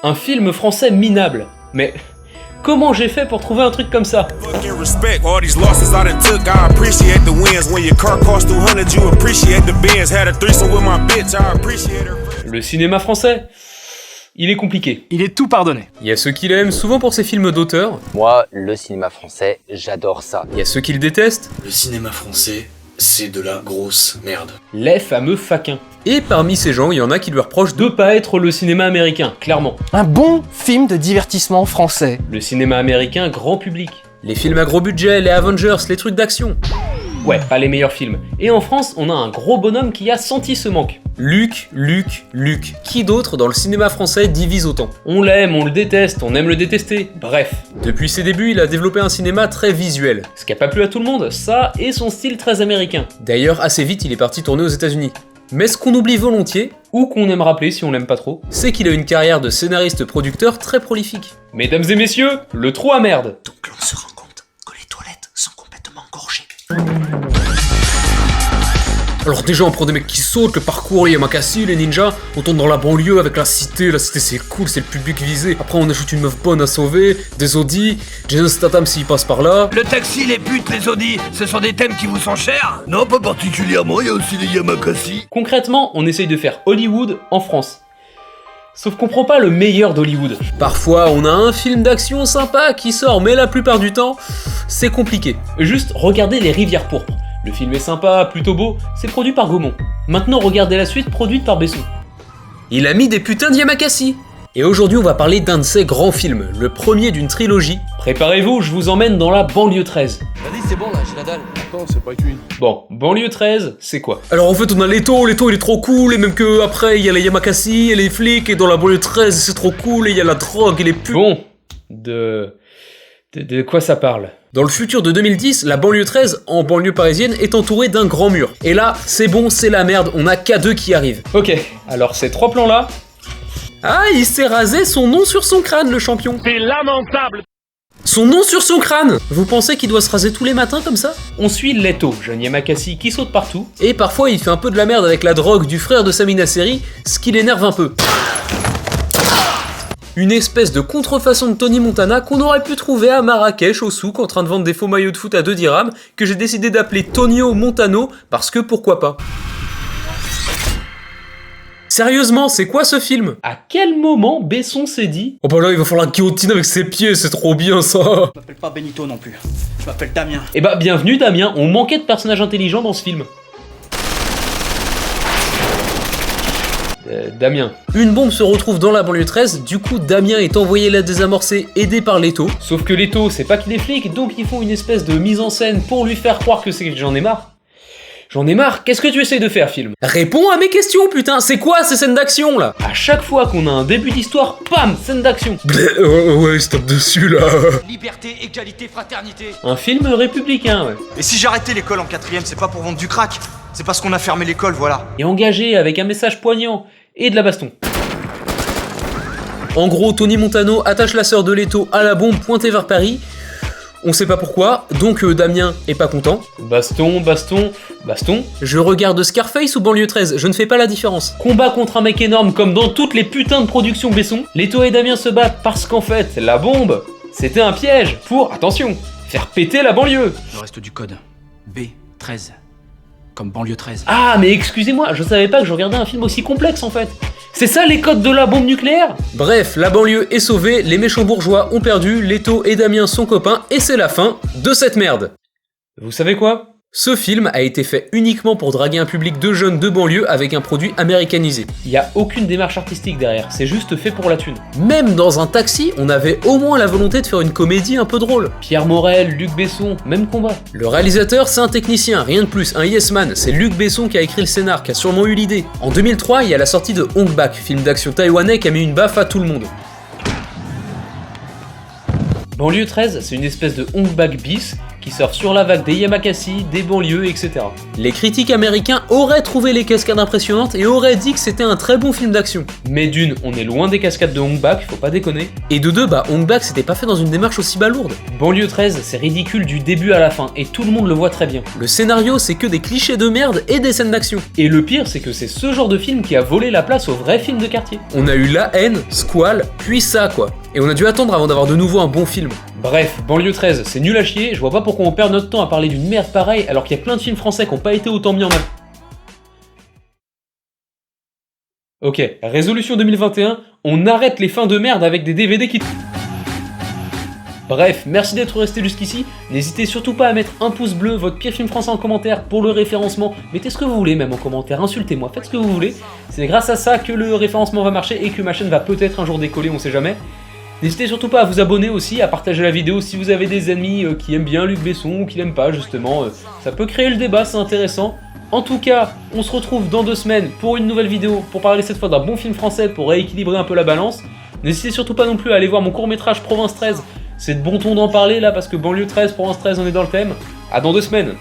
Un film français minable. Mais comment j'ai fait pour trouver un truc comme ça? Le cinéma français, il est compliqué. Il est tout pardonné. Il y a ceux qui l'aiment, souvent pour ses films d'auteur. Moi, le cinéma français, j'adore ça. Il y a ceux qui le détestent. Le cinéma français, c'est de la grosse merde. Les fameux faquins. Et parmi ces gens, il y en a qui lui reprochent de pas être le cinéma américain, clairement. Un bon film de divertissement français. Le cinéma américain grand public. Les films à gros budget, les Avengers, les trucs d'action. Ouais, pas les meilleurs films. Et en France, on a un gros bonhomme qui a senti ce manque. Luc. Qui d'autre dans le cinéma français divise autant? On l'aime, on le déteste, on aime le détester. Bref. Depuis ses débuts, il a développé un cinéma très visuel. Ce qui a pas plu à tout le monde, ça et son style très américain. D'ailleurs, assez vite, il est parti tourner aux États-Unis. Mais ce qu'on oublie volontiers, ou qu'on aime rappeler si on l'aime pas trop, c'est qu'il a une carrière de scénariste-producteur très prolifique. Mesdames et messieurs, le trou à merde. Donc là, on se rend compte que les toilettes sont complètement engorgées. Alors déjà on prend des mecs qui sautent, le parcours, il y a Yamakasi, les ninjas, on tourne dans la banlieue avec la cité c'est cool, c'est le public visé. Après on ajoute une meuf bonne à sauver, des Audi, Jason Statham s'il passe par là. Le taxi, les putes, les Audi, ce sont des thèmes qui vous sont chers? Non, pas particulièrement, il y a aussi les Yamakasi. Concrètement, on essaye de faire Hollywood en France. Sauf qu'on prend pas le meilleur d'Hollywood. Parfois, on a un film d'action sympa qui sort, mais la plupart du temps, c'est compliqué. Juste regardez Les Rivières Pourpres. Le film est sympa, plutôt beau, c'est produit par Gaumont. Maintenant, regardez la suite produite par Besson. Il a mis des putains de Yamakasi. Et aujourd'hui, on va parler d'un de ses grands films, le premier d'une trilogie. Préparez-vous, je vous emmène dans la banlieue 13. Vas-y, c'est bon là, j'ai la dalle. Attends, c'est pas cuit. Bon, banlieue 13, c'est quoi? Alors en fait, on a Leto il est trop cool, et même que après il y a les Yamakasi et les flics, et dans la banlieue 13, c'est trop cool, et il y a la drogue et les putes. Bon, de quoi ça parle? Dans le futur de 2010, la banlieue 13, en banlieue parisienne, est entourée d'un grand mur. Et là, c'est bon, c'est la merde, on a K2 qui arrive. Ok, alors ces trois plans-là... Ah, il s'est rasé son nom sur son crâne, le champion. C'est lamentable. Son nom sur son crâne! Vous pensez qu'il doit se raser tous les matins comme ça? On suit Leto, jeune Yamakasi qui saute partout, et parfois il fait un peu de la merde avec la drogue du frère de Samina Seri, ce qui l'énerve un peu. Une espèce de contrefaçon de Tony Montana qu'on aurait pu trouver à Marrakech au souk en train de vendre des faux maillots de foot à 2 dirhams, que j'ai décidé d'appeler Tonio Montano, parce que pourquoi pas. Sérieusement, c'est quoi ce film? À quel moment Besson s'est dit « Oh bah là, il va falloir guillotine avec ses pieds, c'est trop bien ça !» Je m'appelle pas Benito non plus, je m'appelle Damien. Eh bah, bienvenue Damien, on manquait de personnages intelligents dans ce film. Damien. Une bombe se retrouve dans la banlieue 13, du coup Damien est envoyé la désamorcer, aidé par Leto. Sauf que Leto, c'est pas qu'il est flic, donc ils font une espèce de mise en scène pour lui faire croire que c'est j'en ai marre. J'en ai marre, qu'est-ce que tu essayes de faire, film? Réponds à mes questions, putain, c'est quoi ces scènes d'action, là? À chaque fois qu'on a un début d'histoire, pam, scène d'action. Ouais, stop dessus, là. Liberté, égalité, fraternité. Un film républicain, ouais. Et si j'arrêtais l'école en 4ème, c'est pas pour vendre du crack, c'est parce qu'on a fermé l'école, voilà. Et engagé avec un message poignant et de la baston. En gros, Tony Montano attache la sœur de Leto à la bombe pointée vers Paris. On sait pas pourquoi, donc Damien est pas content. Baston. Je regarde Scarface ou banlieue 13, je ne fais pas la différence. Combat contre un mec énorme comme dans toutes les putains de productions Besson. Leto et Damien se battent parce qu'en fait, la bombe, c'était un piège pour, attention, faire péter la banlieue. Le reste du code, B13, comme banlieue 13. Ah, mais excusez-moi, je savais pas que je regardais un film aussi complexe en fait. C'est ça les codes de la bombe nucléaire? Bref, la banlieue est sauvée, les méchants bourgeois ont perdu, Leto et Damien sont copains, et c'est la fin de cette merde. Vous savez quoi? Ce film a été fait uniquement pour draguer un public de jeunes de banlieue avec un produit américanisé. Il y a aucune démarche artistique derrière, c'est juste fait pour la thune. Même dans un taxi, on avait au moins la volonté de faire une comédie un peu drôle. Pierre Morel, Luc Besson, même combat. Le réalisateur, c'est un technicien, rien de plus, un yes man, c'est Luc Besson qui a écrit le scénar, qui a sûrement eu l'idée. En 2003, il y a la sortie de Hong Bak, film d'action taïwanais qui a mis une baffe à tout le monde. Banlieue 13, c'est une espèce de Hong Bak bis qui surfent sur la vague des Yamakasi, des banlieues, etc. Les critiques américains auraient trouvé les cascades impressionnantes et auraient dit que c'était un très bon film d'action. Mais d'une, on est loin des cascades de Hong Bak, faut pas déconner. Et de deux, Hong Bak s'était pas fait dans une démarche aussi balourde. Banlieue 13, c'est ridicule du début à la fin, et tout le monde le voit très bien. Le scénario, c'est que des clichés de merde et des scènes d'action. Et le pire, c'est que c'est ce genre de film qui a volé la place aux vrais films de quartier. On a eu La Haine, Squall, puis ça quoi. Et on a dû attendre avant d'avoir de nouveau un bon film. Bref, Banlieue 13, c'est nul à chier, je vois pas pourquoi on perd notre temps à parler d'une merde pareille alors qu'il y a plein de films français qui ont pas été autant mis en avant. Ok, résolution 2021, on arrête les fins de merde avec des DVD qui... Bref, merci d'être resté jusqu'ici, n'hésitez surtout pas à mettre un pouce bleu, votre pire film français en commentaire pour le référencement, mettez ce que vous voulez même en commentaire, insultez-moi, faites ce que vous voulez, c'est grâce à ça que le référencement va marcher et que ma chaîne va peut-être un jour décoller, on sait jamais. N'hésitez surtout pas à vous abonner aussi, à partager la vidéo si vous avez des amis qui aiment bien Luc Besson ou qui l'aiment pas justement, ça peut créer le débat, c'est intéressant. En tout cas, on se retrouve dans 2 semaines pour une nouvelle vidéo, pour parler cette fois d'un bon film français pour rééquilibrer un peu la balance. N'hésitez surtout pas non plus à aller voir mon court-métrage Province 13, c'est de bon ton d'en parler là parce que Banlieue 13, Province 13, on est dans le thème. À dans 2 semaines.